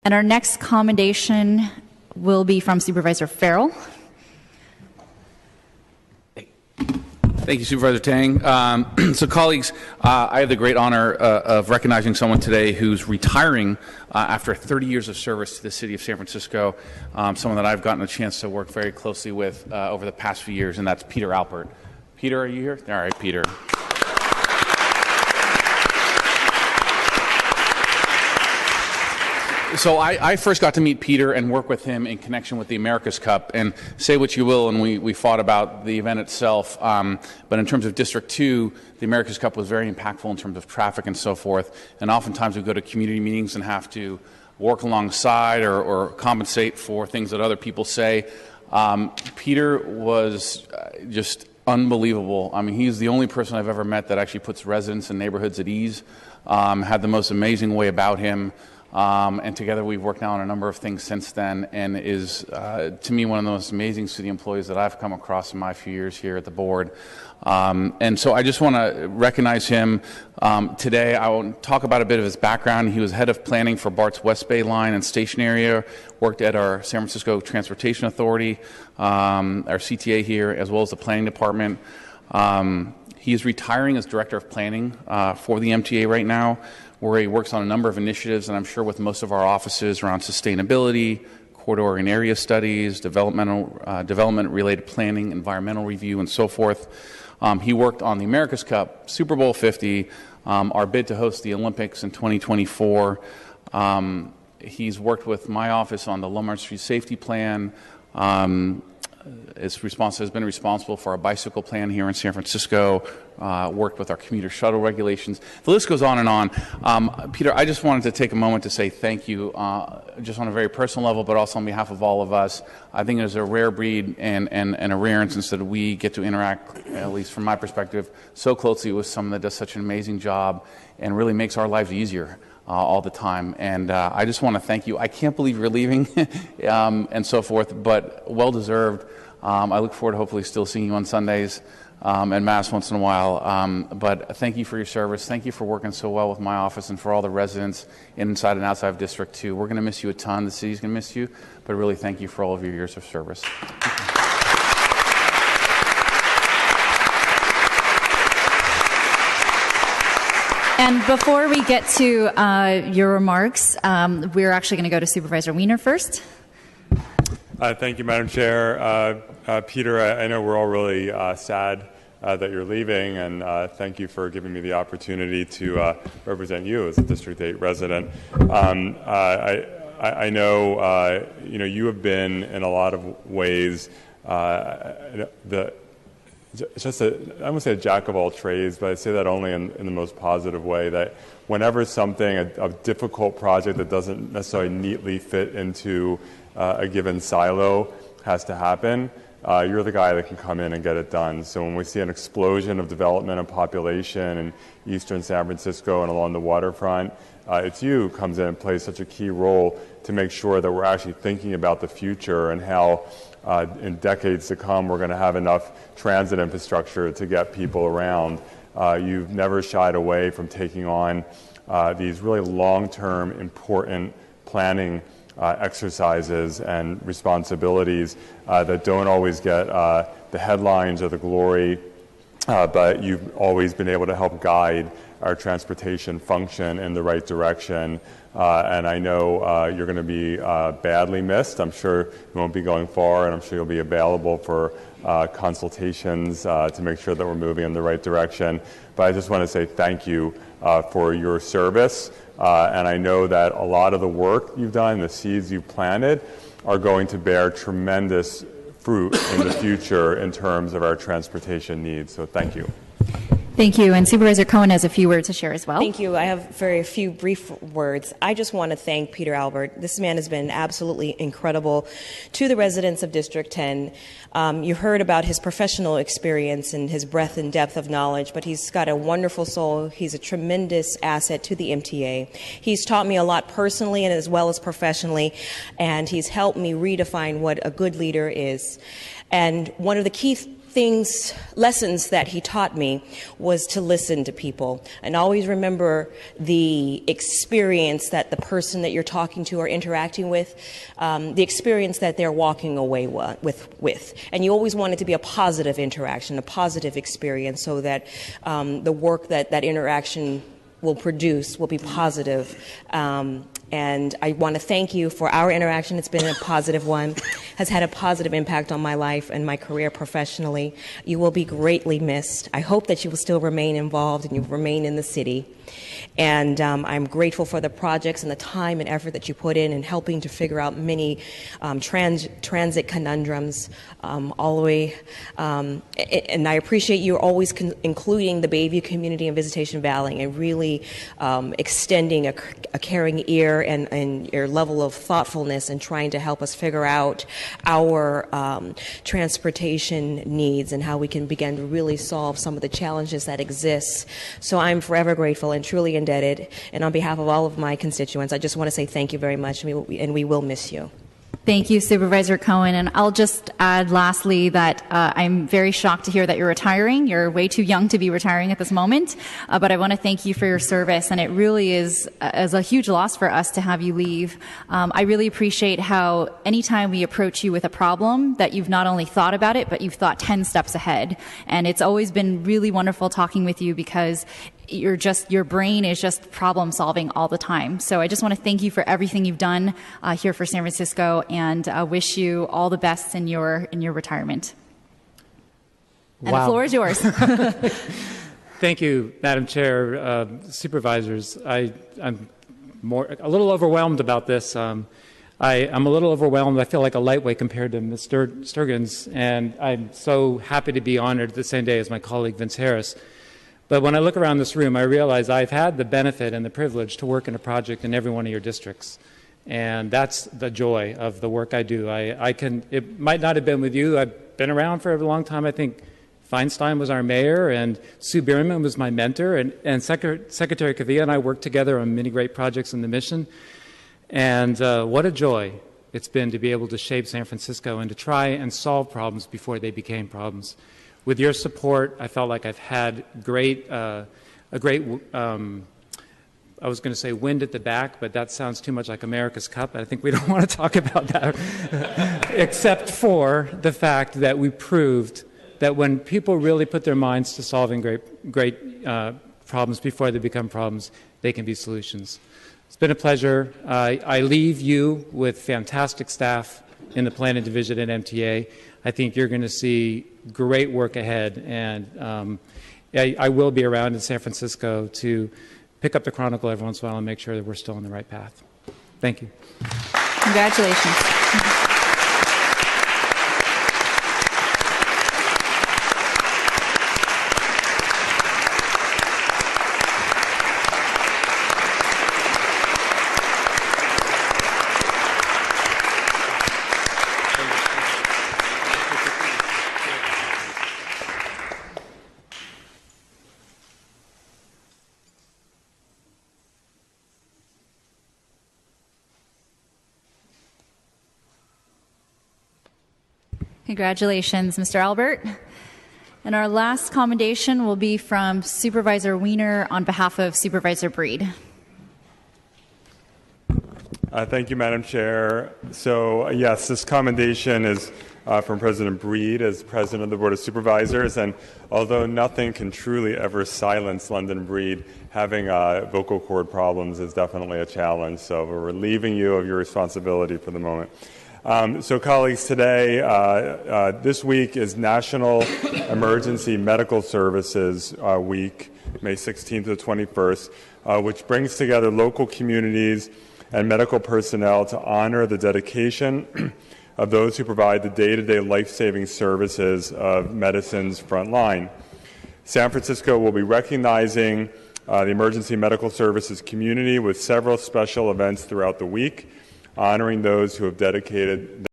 And our next commendation will be from Supervisor Farrell. Thank you, Supervisor Tang. So, colleagues, I have the great honor of recognizing someone today who's retiring after 30 years of service to the city of San Francisco, someone that I've gotten a chance to work very closely with over the past few years, and that's Peter Alpert. Peter, are you here? All right, Peter. So I first got to meet Peter and work with him in connection with the America's Cup. And say what you will, and we fought about the event itself, but in terms of District 2, the America's Cup was very impactful in terms of traffic and so forth. And oftentimes we go to community meetings and have to work alongside or compensate for things that other people say. Peter was just unbelievable. I mean, he's the only person I've ever met that actually puts residents and neighborhoods at ease, had the most amazing way about him. And together we've worked now on a number of things since then, and is, to me, one of the most amazing city employees that I've come across in my few years here at the board. And so I just want to recognize him today. I will talk about a bit of his background. He was head of planning for BART's West Bay Line and station area, worked at our San Francisco Transportation Authority, our CTA here, as well as the planning department. He is retiring as director of planning for the MTA right now, where he works on a number of initiatives, and I'm sure with most of our offices around sustainability, corridor and area studies, development-related planning, environmental review, and so forth. He worked on the America's Cup, Super Bowl 50, our bid to host the Olympics in 2024. He's worked with my office on the Lombard Street Safety Plan. Has been responsible for our bicycle plan here in San Francisco, worked with our commuter shuttle regulations. The list goes on and on. Peter, I just wanted to take a moment to say thank you, just on a very personal level, but also on behalf of all of us. I think it is a rare breed and a rare instance that we get to interact, at least from my perspective, so closely with someone that does such an amazing job and really makes our lives easier all the time. And I just want to thank you. I can't believe you're leaving and so forth, but well-deserved. I look forward to hopefully still seeing you on Sundays and Mass once in a while. But thank you for your service. Thank you for working so well with my office and for all the residents inside and outside of District 2. We're going to miss you a ton. The city's going to miss you. But really, thank you for all of your years of service. And before we get to your remarks, we're actually going to go to Supervisor Wiener first. Thank you, Madam Chair. Peter, I know we're all really sad that you're leaving, and thank you for giving me the opportunity to represent you as a District 8 resident. I know, you have been in a lot of ways just I won't say a jack of all trades, but I say that only in the most positive way, that whenever something, a difficult project that doesn't necessarily neatly fit into a given silo has to happen, you're the guy that can come in and get it done. So when we see an explosion of development and population in eastern San Francisco and along the waterfront, it's you who comes in and plays such a key role to make sure that we're actually thinking about the future and how in decades to come we're going to have enough transit infrastructure to get people around. You've never shied away from taking on these really long-term important planning exercises and responsibilities that don't always get the headlines or the glory, but you've always been able to help guide our transportation function in the right direction. And I know you're going to be badly missed. I'm sure you won't be going far, and I'm sure you'll be available for consultations to make sure that we're moving in the right direction. But I just want to say thank you for your service. And I know that a lot of the work you've done, the seeds you've planted, are going to bear tremendous fruit in the future in terms of our transportation needs. So thank you. Thank you. And Supervisor Cohen has a few words to share as well. Thank you. I have very few brief words. I just want to thank Peter Alpert. This man has been absolutely incredible to the residents of District 10. You heard about his professional experience and his breadth and depth of knowledge, but he's got a wonderful soul. He's a tremendous asset to the MTA. He's taught me a lot personally and as well as professionally, and he's helped me redefine what a good leader is. And one of the key lessons that he taught me was to listen to people and always remember the experience that the person that you're talking to or interacting with, the experience that they're walking away with. And you always want it to be a positive interaction, a positive experience, so that the work that interaction will produce will be positive. And I want to thank you for our interaction. It's been a positive one, has had a positive impact on my life and my career professionally. You will be greatly missed. I hope that you will still remain involved and you remain in the city. And I'm grateful for the projects and the time and effort that you put in helping to figure out many transit conundrums all the way. And I appreciate you always including the Bayview community and Visitation Valley and really extending a caring ear and your level of thoughtfulness and trying to help us figure out our transportation needs and how we can begin to really solve some of the challenges that exist. So I'm forever grateful and truly indebted. And on behalf of all of my constituents, I just want to say thank you very much, and we will miss you. Thank you, Supervisor Cohen. And I'll just add lastly that I'm very shocked to hear that you're retiring. You're way too young to be retiring at this moment. But I want to thank you for your service. And it really is a huge loss for us to have you leave. I really appreciate how anytime we approach you with a problem that you've not only thought about it, but you've thought 10 steps ahead. And it's always been really wonderful talking with you because your brain is just problem solving all the time. So I just want to thank you for everything you've done here for San Francisco and wish you all the best in your retirement. And the floor is yours. Thank you, Madam Chair, Supervisors. I'm a little overwhelmed about this. I'm a little overwhelmed. I feel like a lightweight compared to Ms. Sturgeon's, and I'm so happy to be honored the same day as my colleague Vince Harris. But when I look around this room, I realize I've had the benefit and the privilege to work in a project in every one of your districts. And that's the joy of the work I do. It might not have been with you. I've been around for a long time. I think Feinstein was our mayor, and Sue Bierman was my mentor, and Secretary Kavia and I worked together on many great projects in the mission. And what a joy it's been to be able to shape San Francisco and to try and solve problems before they became problems. With your support, I felt like I've had I was going to say wind at the back, but that sounds too much like America's Cup. I think we don't want to talk about that, except for the fact that we proved that when people really put their minds to solving great problems before they become problems, they can be solutions. It's been a pleasure. I leave you with fantastic staff in the Planning Division at MTA. I think you're going to see great work ahead, and I will be around in San Francisco to pick up the Chronicle every once in a while and make sure that we're still on the right path. Thank you. Congratulations. Congratulations, Mr. Albert. And our last commendation will be from Supervisor Wiener on behalf of Supervisor Breed. Thank you, Madam Chair. So, yes, this commendation is from President Breed as President of the Board of Supervisors. And although nothing can truly ever silence London Breed, having vocal cord problems is definitely a challenge. So we're relieving you of your responsibility for the moment. So, colleagues, today, this week is National Emergency Medical Services Week, May 16th to the 21st, which brings together local communities and medical personnel to honor the dedication of those who provide the day-to-day life-saving services of medicine's front line. San Francisco will be recognizing the emergency medical services community with several special events throughout the week, honoring those who have dedicated